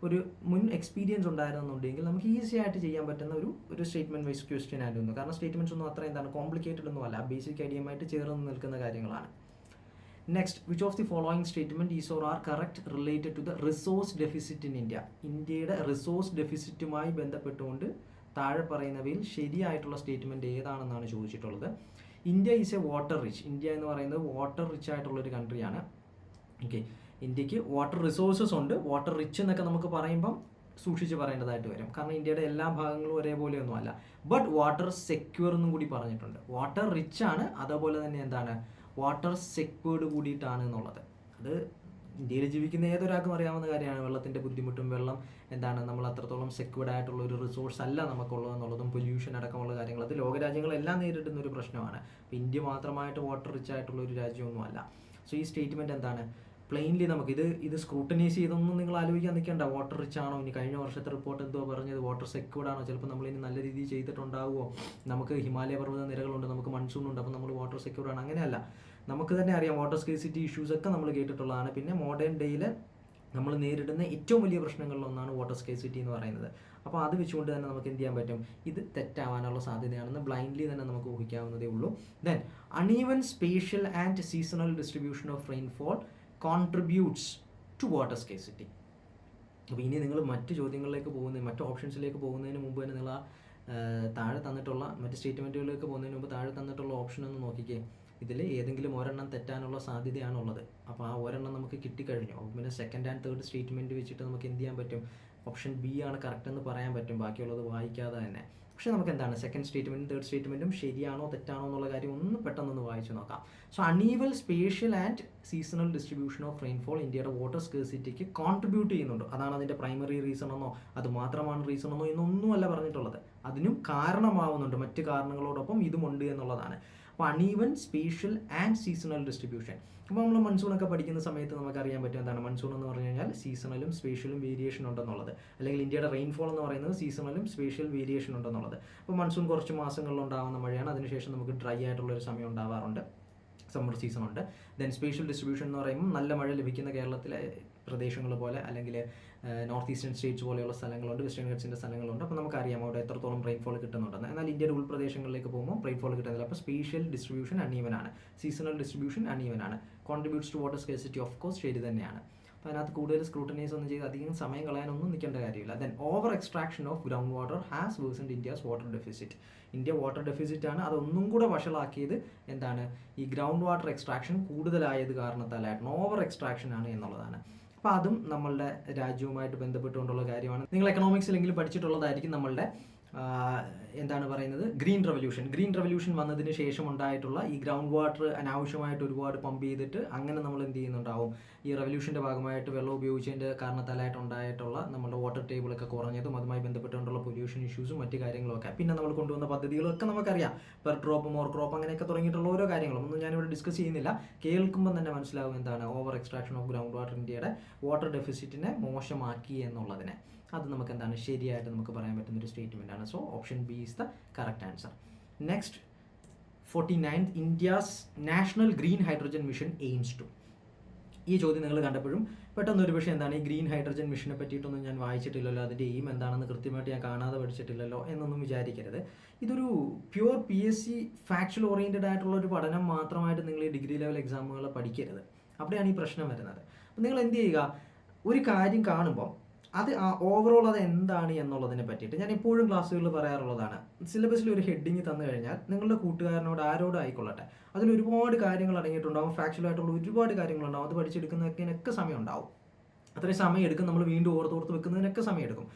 ഒരു മുൻ എക്സ്പീരിയൻസ് ഉണ്ടായിരുന്നുണ്ടെങ്കിൽ നമുക്ക് ഈസി ആയിട്ട് ചെയ്യാൻ പറ്റുന്ന ഒരു സ്റ്റേറ്റ്മെൻറ്റ് വൈസ് ക്വസ്റ്റ്യൻ ആയിരുന്നു. കാരണം സ്റ്റേറ്റ്മെൻറ്റ്സ് ഒന്നും അത്ര കോംപ്ലിക്കേറ്റഡ് ഒന്നും അല്ല, ബേസിക് ഐഡിയയുമായിട്ട് ചേർന്ന് നിൽക്കുന്ന കാര്യങ്ങളാണ്. Next, which of the following statement is or are correct related to the resource deficit in India. ഇന്ത്യയുടെ റിസോഴ്സ് ഡെഫിസിറ്റുമായി ബന്ധപ്പെട്ടുകൊണ്ട് താഴെ പറയുന്നവയിൽ ശരിയായിട്ടുള്ള സ്റ്റേറ്റ്മെൻറ്റ് ഏതാണെന്നാണ് ചോദിച്ചിട്ടുള്ളത്. India is a water rich. India എന്ന് പറയുന്നത് വാട്ടർ റിച്ച് ആയിട്ടുള്ളൊരു കൺട്രിയാണ്. ഓക്കെ, ഇന്ത്യക്ക് വാട്ടർ റിസോഴ്സസ് ഉണ്ട്. വാട്ടർ റിച്ച് എന്നൊക്കെ നമുക്ക് പറയുമ്പം സൂക്ഷിച്ച് പറയേണ്ടതായിട്ട് വരും, കാരണം ഇന്ത്യയുടെ എല്ലാ ഭാഗങ്ങളും ഒരേപോലെയൊന്നും അല്ല. ബട്ട് വാട്ടർ സെക്യൂർ എന്നും കൂടി പറഞ്ഞിട്ടുണ്ട്. വാട്ടർ റിച്ച് ആണ്, അതേപോലെ തന്നെ എന്താണ് വാട്ടർ സെക്യൂർഡ് കൂടിയിട്ടാണ് എന്നുള്ളത്. അത് ഇന്ത്യയിൽ ജീവിക്കുന്ന ഏതൊരാൾക്കും അറിയാവുന്ന കാര്യമാണ്. വെള്ളത്തിൻ്റെ ബുദ്ധിമുട്ടും വെള്ളം എന്താണ് നമ്മൾ അത്രത്തോളം സെക്യൂർഡ് ആയിട്ടുള്ള ഒരു റിസോഴ്സ് അല്ല നമുക്കുള്ളത് എന്നുള്ളതും പൊല്യൂഷൻ അടക്കമുള്ള കാര്യങ്ങൾ അത് ലോകരാജ്യങ്ങളെല്ലാം നേരിടുന്ന ഒരു പ്രശ്നമാണ്. അപ്പോൾ ഇന്ത്യ മാത്രമായിട്ട് വാട്ടർ റിച്ച് ആയിട്ടുള്ള ഒരു രാജ്യമൊന്നും അല്ല. സോ ഈ സ്റ്റേറ്റ്മെൻറ്റ് എന്താണ് പ്ലെയിൻലി നമുക്ക് ഇത് സ്ക്രൂട്ടനൈസ് ചെയ്തൊന്നും നിങ്ങൾ ആലോചിക്കാൻ നിൽക്കേണ്ട. വാട്ടർ റിച്ച് ആണോ, ഇനി കഴിഞ്ഞ വർഷത്തെ റിപ്പോർട്ട് എന്തോ പറഞ്ഞത് വാട്ടർ സെക്യൂർഡ് ആണോ, ചിലപ്പോൾ നമ്മളിനി നല്ല രീതിയിൽ ചെയ്തിട്ടുണ്ടാവുമോ, നമുക്ക് ഹിമാലയ പർവ്വത നിരകളുണ്ട്, നമുക്ക് മൺസൂൺ ഉണ്ട്, അപ്പോൾ നമ്മൾ വാട്ടർ സെക്യൂർഡ് ആണ്, അങ്ങനെയല്ല. നമുക്ക് തന്നെ അറിയാം വാട്ടർ സ്കേഴ്സിറ്റി ഇഷ്യൂസ് ഒക്കെ നമ്മൾ കേട്ടിട്ടുള്ളതാണ്. പിന്നെ മോഡേൺ ഡേയിൽ നമ്മൾ നേരിടുന്ന ഏറ്റവും വലിയ പ്രശ്നങ്ങളിലൊന്നാണ് വാട്ടർ സ്കേഴ്സിറ്റി എന്ന് പറയുന്നത്. അപ്പോൾ അത് വെച്ചുകൊണ്ട് തന്നെ നമുക്ക് എന്ത് ചെയ്യാൻ പറ്റും, ഇത് തെറ്റാവാനുള്ള സാധ്യതയാണെന്ന് ബ്ലൈൻഡ്ലി തന്നെ നമുക്ക് ഊഹിക്കാവുന്നതേ ഉള്ളൂ. Then uneven spatial and seasonal distribution of rainfall contributes to water scarcity. അപ്പോൾ ഇനി നിങ്ങൾ മറ്റ് ചോദ്യങ്ങളിലേക്ക് മറ്റ് ഓപ്ഷൻസിലേക്ക് പോകുന്നതിന് മുമ്പ് തന്നെ നിങ്ങൾ താഴെ തന്നിട്ടുള്ള മറ്റ് സ്റ്റേറ്റ്മെൻറ്റുകളിലേക്ക് പോകുന്നതിന് മുമ്പ് താഴെ തന്നിട്ടുള്ള ഓപ്ഷൻ ഒന്ന് നോക്കിക്കേ. ഇതിൽ ഏതെങ്കിലും ഒരെണ്ണം തെറ്റാനുള്ള സാധ്യതയാണുള്ളത്. അപ്പോൾ ആ ഒരെണ്ണം നമുക്ക് കിട്ടിക്കഴിഞ്ഞു. അപ്പോൾ പിന്നെ സെക്കൻഡ് ആൻഡ് തേർഡ് സ്റ്റേറ്റ്മെൻറ്റ് വെച്ചിട്ട് നമുക്ക് എന്ത് ചെയ്യാൻ പറ്റും, ഓപ്ഷൻ ബി ആണ് കറക്റ്റ് എന്ന് പറയാൻ പറ്റും, ബാക്കിയുള്ളത് വായിക്കാതെ തന്നെ. പക്ഷേ നമുക്ക് എന്താണ് സെക്കൻഡ് സ്റ്റേറ്റ്മെൻറ്റും തേർഡ് സ്റ്റേറ്റ്മെൻറ്റും ശരിയാണോ തെറ്റാണോ എന്നുള്ള കാര്യം ഒന്ന് പെട്ടെന്നൊന്ന് വായിച്ച് നോക്കാം. So uneven spatial and seasonal distribution of rainfall ഇന്ത്യയുടെ വാട്ടർ സ്കേഴ്സിറ്റിക്ക് കോൺട്രിബ്യൂട്ട് ചെയ്യുന്നുണ്ട്. അതാണ് അതിൻ്റെ പ്രൈമറി റീസൺ എന്നോ അത് മാത്രമാണ് റീസൺ എന്നോ എന്നൊന്നുമല്ല പറഞ്ഞിട്ടുള്ളത്. അതിനും കാരണമാവുന്നുണ്ട്, മറ്റ് കാരണങ്ങളോടൊപ്പം ഇതുമുണ്ട് എന്നുള്ളതാണ്. അപ്പോൾ uneven spatial and seasonal distribution. അപ്പോൾ നമ്മൾ മൺസൂണൊക്കെ പഠിക്കുന്ന സമയത്ത് നമുക്കറിയാൻ പറ്റും എന്താണ് മൺസൂൺ എന്ന് പറഞ്ഞു കഴിഞ്ഞാൽ സീസണലും സ്പേഷ്യലും വേരിയേഷൻ ഉണ്ടെന്നുള്ളത്. അല്ലെങ്കിൽ ഇന്ത്യയുടെ റെയിൻഫോൾ എന്ന് പറയുന്നത് സീസണലും സ്പേഷ്യൽ വേരിയേഷൻ ഉണ്ടെന്നുള്ളത്. അപ്പോൾ മൺസൂൺ കുറച്ച് മാസങ്ങളിൽ ഉണ്ടാകുന്ന മഴയാണ്, അതിനുശേഷം നമുക്ക് ഡ്രൈ ആയിട്ടുള്ളൊരു സമയം ഉണ്ടാവാറുണ്ട്, സമ്മർ സീസൺ ഉണ്ട്. ദെൻ സ്പേഷ്യൽ ഡിസ്ട്രിബ്യൂഷൻ എന്ന് പറയുമ്പോൾ നല്ല മഴ ലഭിക്കുന്ന കേരളത്തിലെ പ്രദേശങ്ങൾ പോലെ അല്ലെങ്കിൽ നോർത്ത് ഈസ്റ്റേൺ സ്റ്റേറ്റ്സ് പോലെയുള്ള സ്ഥലങ്ങളുണ്ട്, വെസ്റ്റേൺ ഗട്ട്സിൻ്റെ സ്ഥലങ്ങളുണ്ട്. അപ്പോൾ നമുക്കറിയാം അവിടെ എത്രത്തോളം റെയിൻഫോൾ കിട്ടുന്നുണ്ടെന്ന്. എന്നാൽ ഇന്ത്യയുടെ ഉൾപ്രദേശങ്ങളിലേക്ക് പോകുമ്പോൾ റെയിൻഫോൾ കിട്ടുന്നില്ല. അപ്പോൾ സ്പേഷ്യൽ ഡിസ്ട്രിബ്യൂഷൻ അൺഈവൻ ആണ്, സീസണൽ ഡിസ്ട്രിബ്യൂഷൻ അൺഈവൻ ആണ്. Contributes to water scarcity of course ശരി തന്നെയാണ്. അപ്പോൾ അതിനകത്ത് കൂടുതൽ സ്ക്രൂട്ടനൈസ് ഒന്നും ചെയ്ത് അധികം സമയം കളയാനൊന്നും നിൽക്കേണ്ട കാര്യമില്ല. Then over extraction of ground water has worsened India's water deficit. India water deficit ആണ്, അതൊന്നും കൂടെ വഷളാക്കിയത് എന്താണ് ഈ ഗ്രൗണ്ട് വാട്ടർ എക്സ്ട്രാക്ഷൻ കൂടുതലായത് കാരണത്താലായിരുന്നു. ഓവർ എക്സ്ട്രാക്ഷൻ ആണ് എന്നുള്ളതാണ്. അപ്പോൾ അതും നമ്മളുടെ രാജ്യവുമായിട്ട് ബന്ധപ്പെട്ടുകൊണ്ടുള്ള കാര്യമാണ്. നിങ്ങൾ എക്കണോമിക്സിലെങ്കിലും പഠിച്ചിട്ടുള്ളതായിരിക്കും നമ്മളുടെ എന്താണ് പറയുന്നത് ഗ്രീൻ റെവല്യൂഷൻ വന്നതിന് ശേഷം ഉണ്ടായിട്ടുള്ള ഈ ഗ്രൗണ്ട് വാട്ടർ അനാവശ്യമായിട്ട് ഒരുപാട് പമ്പ് ചെയ്തിട്ട് അങ്ങനെ നമ്മൾ എന്ത് ചെയ്യുന്നുണ്ടാവും, ഈ റെവല്യൂഷൻ്റെ ഭാഗമായിട്ട് വെള്ളം ഉപയോഗിച്ചതിൻ്റെ കാരണത്താലായിട്ട് ഉണ്ടായിട്ടുള്ള നമ്മുടെ വാട്ടർ ടേബിളൊക്കെ കുറഞ്ഞതും അതുമായി ബന്ധപ്പെട്ടുകൊണ്ടുള്ള പൊല്യൂഷൻ ഇഷ്യൂസും മറ്റു കാര്യങ്ങളൊക്കെ. പിന്നെ നമ്മൾ കൊണ്ടുവന്ന പദ്ധതികളൊക്കെ നമുക്കറിയാം, പെർ ഡ്രോപ്പ് മോർ ക്രോപ്പ് അങ്ങനെയൊക്കെ തുടങ്ങിയിട്ടുള്ള ഓരോ കാര്യങ്ങളും ഒന്നും ഞാനിവിടെ ഡിസ്കസ് ചെയ്യുന്നില്ല. കേൾക്കുമ്പോൾ തന്നെ മനസ്സിലാവും എന്താണ് over extraction of ground water ഇന്ത്യയുടെ വാട്ടർ ഡെഫിസിറ്റിനെ മോശമാക്കി എന്നുള്ളതിനെ. അത് നമുക്ക് എന്താണ് ശരിയായിട്ട് നമുക്ക് പറയാൻ പറ്റുന്ന ഒരു സ്റ്റേറ്റ്മെൻ്റ് ആണ്. So option B is the correct answer. Next 49th India's National Green Hydrogen Mission aims to. ഈ ചോദ്യം നിങ്ങൾ കണ്ടപ്പോഴും പെട്ടെന്ന് ഒരു പക്ഷേ എന്താണ് ഈ ഗ്രീൻ ഹൈഡ്രജൻ മിഷനെ പറ്റിയിട്ടൊന്നും ഞാൻ വായിച്ചിട്ടില്ലല്ലോ, അതിൻ്റെ എയിം എന്താണെന്ന് കൃത്യമായിട്ട് ഞാൻ കാണാതെ പഠിച്ചിട്ടില്ലല്ലോ എന്നൊന്നും വിചാരിക്കരുത്. ഇതൊരു പ്യുവർ PSC ഫാക്ച്വൽ ഓറിയൻറ്റഡ് ആയിട്ടുള്ള ഒരു പഠനം മാത്രമായിട്ട് നിങ്ങൾ ഈ ഡിഗ്രി ലെവൽ എക്സാമുകൾ പഠിക്കരുത്. അവിടെയാണ് ഈ പ്രശ്നം വരുന്നത്. അപ്പോൾ നിങ്ങൾ എന്ത് ചെയ്യുക, ഒരു കാര്യം കാണുമ്പോൾ അത് ഓവറോൾ അത് എന്താണ് എന്നുള്ളതിനെ പറ്റിയിട്ട് ഞാൻ എപ്പോഴും ക്ലാസ്സുകളിൽ പറയാറുള്ളതാണ്. സിലബസിൽ ഒരു ഹെഡിങ് തന്നു കഴിഞ്ഞാൽ നിങ്ങളുടെ കൂട്ടുകാരനോട് ആരോടും ആയിക്കൊള്ളട്ടെ, അതിൽ ഒരുപാട് കാര്യങ്ങൾ അടങ്ങിയിട്ടുണ്ടാവും, ഫാക്ച്വലായിട്ടുള്ള ഒരുപാട് കാര്യങ്ങളുണ്ടാവും. അത് പഠിച്ചെടുക്കുന്നതിനൊക്കെ സമയം ഉണ്ടാവും. അത്രയും സമയം എടുക്കും, നമ്മൾ വീണ്ടും ഓർത്തോർത്ത് വെക്കുന്നതിനൊക്കെ സമയം എടുക്കും.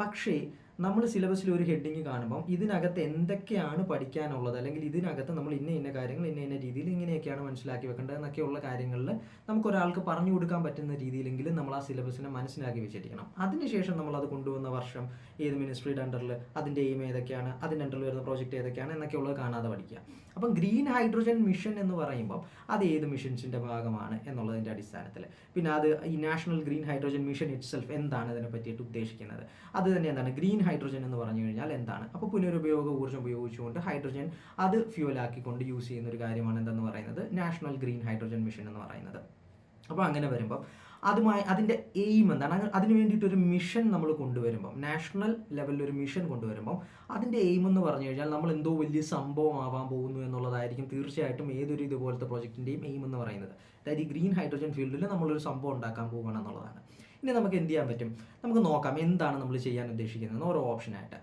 പക്ഷേ നമ്മൾ സിലബസിൽ ഒരു ഹെഡിങ് കാണുമ്പോൾ ഇതിനകത്ത് എന്തൊക്കെയാണ് പഠിക്കാനുള്ളത്, അല്ലെങ്കിൽ ഇതിനകത്ത് നമ്മൾ ഇന്ന കാര്യങ്ങൾ ഇന്ന രീതിയിൽ ഇങ്ങനെയൊക്കെയാണ് മനസ്സിലാക്കി വെക്കേണ്ടത് എന്നൊക്കെയുള്ള കാര്യങ്ങളിൽ നമുക്കൊരാൾക്ക് പറഞ്ഞു കൊടുക്കാൻ പറ്റുന്ന രീതിയിലെങ്കിലും നമ്മൾ ആ സിലബസിനെ മനസ്സിലാക്കി വെച്ചിരിക്കണം. അതിനുശേഷം നമ്മളത് കൊണ്ടുവന്ന വർഷം ഏത് മിനിസ്ട്രിയുടെ അണ്ടറിൽ, അതിൻ്റെ എയിം ഏതൊക്കെയാണ്, അതിൻ്റെ അണ്ടറിൽ വരുന്ന പ്രോജക്റ്റ് ഏതൊക്കെയാണ് എന്നൊക്കെയുള്ളത് കാണാതെ പഠിക്കുക. അപ്പം ഗ്രീൻ ഹൈഡ്രജൻ മിഷൻ എന്ന് പറയുമ്പോൾ അത് ഏത് മിഷൻസിൻ്റെ ഭാഗമാണ് എന്നുള്ളതിൻ്റെ അടിസ്ഥാനത്തിൽ, പിന്നെ അത് ഈ national Green Hydrogen mission itself എന്താണ് ഇതിനെ പറ്റിയിട്ട് ഉദ്ദേശിക്കുന്നത്, അത് തന്നെ എന്താണ് ഗ്രീൻ ഹൈഡ്രജൻ എന്ന് പറഞ്ഞു കഴിഞ്ഞാൽ എന്താണ്. അപ്പോൾ പുനരുപയോഗ ഊർജ്ജം ഉപയോഗിച്ചുകൊണ്ട് ഹൈഡ്രജൻ അത് ഫ്യൂവലാക്കിക്കൊണ്ട് യൂസ് ചെയ്യുന്ന ഒരു കാര്യമാണ് എന്തെന്ന് പറയുന്നത് നാഷണൽ ഗ്രീൻ ഹൈഡ്രജൻ മിഷൻ എന്ന് പറയുന്നത്. അപ്പോൾ അങ്ങനെ വരുമ്പോൾ അതിൻ്റെ എയിം എന്താണ്, അതിന് വേണ്ടിയിട്ടൊരു മിഷൻ നമ്മൾ കൊണ്ടുവരുമ്പം, നാഷണൽ ലെവലിൽ ഒരു മിഷൻ കൊണ്ടുവരുമ്പം അതിൻ്റെ എയിം എന്ന് പറഞ്ഞു കഴിഞ്ഞാൽ നമ്മൾ എന്തോ വലിയ സംഭവം ആവാൻ പോകുന്നു എന്നുള്ളതായിരിക്കും തീർച്ചയായിട്ടും ഏതൊരു ഇതുപോലത്തെ പ്രോജക്റ്റിൻ്റെയും എയിം എന്ന് പറയുന്നത്. അതായത് ഈ ഗ്രീൻ ഹൈഡ്രജൻ ഫീൽഡിൽ നമ്മളൊരു സംഭവം ഉണ്ടാക്കാൻ പോകുകയാണ് എന്നുള്ളതാണ്. ഇനി നമുക്ക് എന്ത് ചെയ്യാൻ പറ്റും, നമുക്ക് നോക്കാം എന്താണ് നമ്മൾ ചെയ്യാൻ ഉദ്ദേശിക്കുന്നത്. ഓരോ ഓപ്ഷനായിട്ട്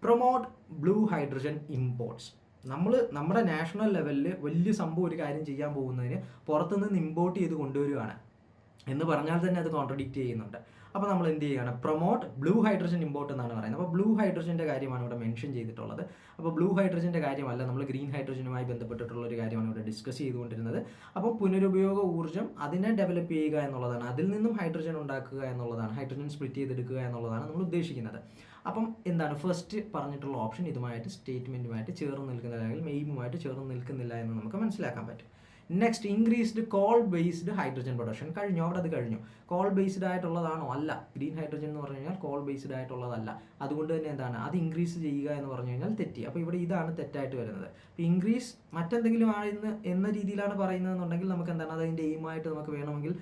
പ്രൊമോട്ട് ബ്ലൂ ഹൈഡ്രജൻ ഇമ്പോർട്ട്സ്. നമ്മുടെ നാഷണൽ ലെവലിൽ വലിയ സംഭവം ഒരു കാര്യം ചെയ്യാൻ പോകുന്നതിന് പുറത്തുനിന്ന് ഇമ്പോർട്ട് ചെയ്ത് കൊണ്ടുവരികയാണ്. എന്ന് പറഞ്ഞാൽ തന്നെ അത് കോൺട്രഡിക്റ്റ് ചെയ്യുന്നുണ്ട്. അപ്പോൾ നമ്മൾ എന്ത് ചെയ്യുകയാണ്, പ്രൊമോട്ട് ബ്ലൂ ഹൈഡ്രജൻ ഇമ്പോർട്ട് എന്നാണ് പറയുന്നത്. അപ്പോൾ ബ്ലൂ ഹൈഡ്രജൻ്റെ കാര്യമാണ് ഇവിടെ മെൻഷൻ ചെയ്തിട്ടുള്ളത്. അപ്പോൾ ബ്ലൂ ഹൈഡ്രജൻ്റെ കാര്യമല്ല, നമ്മൾ ഗ്രീൻ ഹൈഡ്രജനുമായി ബന്ധപ്പെട്ടിട്ടുള്ള ഒരു കാര്യമാണ് ഇവിടെ ഡിസ്കസ് ചെയ്തുകൊണ്ടിരുന്നത്. അപ്പോൾ പുനരുപയോഗ ഊർജ്ജം അതിനെ ഡെവലപ്പ് ചെയ്യുക എന്നുള്ളതാണ്, അതിൽ നിന്നും ഹൈഡ്രജൻ ഉണ്ടാക്കുക എന്നുള്ളതാണ്, ഹൈഡ്രജൻ സ്പ്ലിറ്റ് ചെയ്തെടുക്കുക എന്നുള്ളതാണ് നമ്മൾ ഉദ്ദേശിക്കുന്നത്. അപ്പം എന്താണ് ഫസ്റ്റ് പറഞ്ഞിട്ടുള്ള ഓപ്ഷൻ ഇതുമായിട്ട് സ്റ്റേറ്റ്മെൻറ്റുമായിട്ട് ചേർന്ന് നിൽക്കുന്നില്ല, അല്ലെങ്കിൽ എയിമുമായിട്ട് ചേർന്ന് നിൽക്കുന്നില്ല എന്ന് നമുക്ക് മനസ്സിലാക്കാൻ പറ്റും. Next, increased coal based hydrogen production. കഴിഞ്ഞു, അവിടെ അത് കഴിഞ്ഞു. കോൾ ബേസ്ഡ് ആയിട്ടുള്ളതാണോ? അല്ല. ഗ്രീൻ ഹൈഡ്രജൻ എന്ന് പറഞ്ഞു കഴിഞ്ഞാൽ കോൾ ബേസ്ഡ് ആയിട്ടുള്ളതല്ല. അതുകൊണ്ട് തന്നെ എന്താണ്, അത് ഇൻക്രീസ് ചെയ്യുക എന്ന് പറഞ്ഞു കഴിഞ്ഞാൽ തെറ്റി. അപ്പോൾ ഇവിടെ ഇതാണ് തെറ്റായിട്ട് വരുന്നത്. അപ്പോൾ ഇൻക്രീസ് മറ്റെന്തെങ്കിലും ആണെന്ന് എന്ന രീതിയിലാണ് പറയുന്നതെന്നുണ്ടെങ്കിൽ നമുക്ക് എന്താണ്, അതിൻ്റെ എയിമായിട്ട് നമുക്ക് വേണമെങ്കിൽ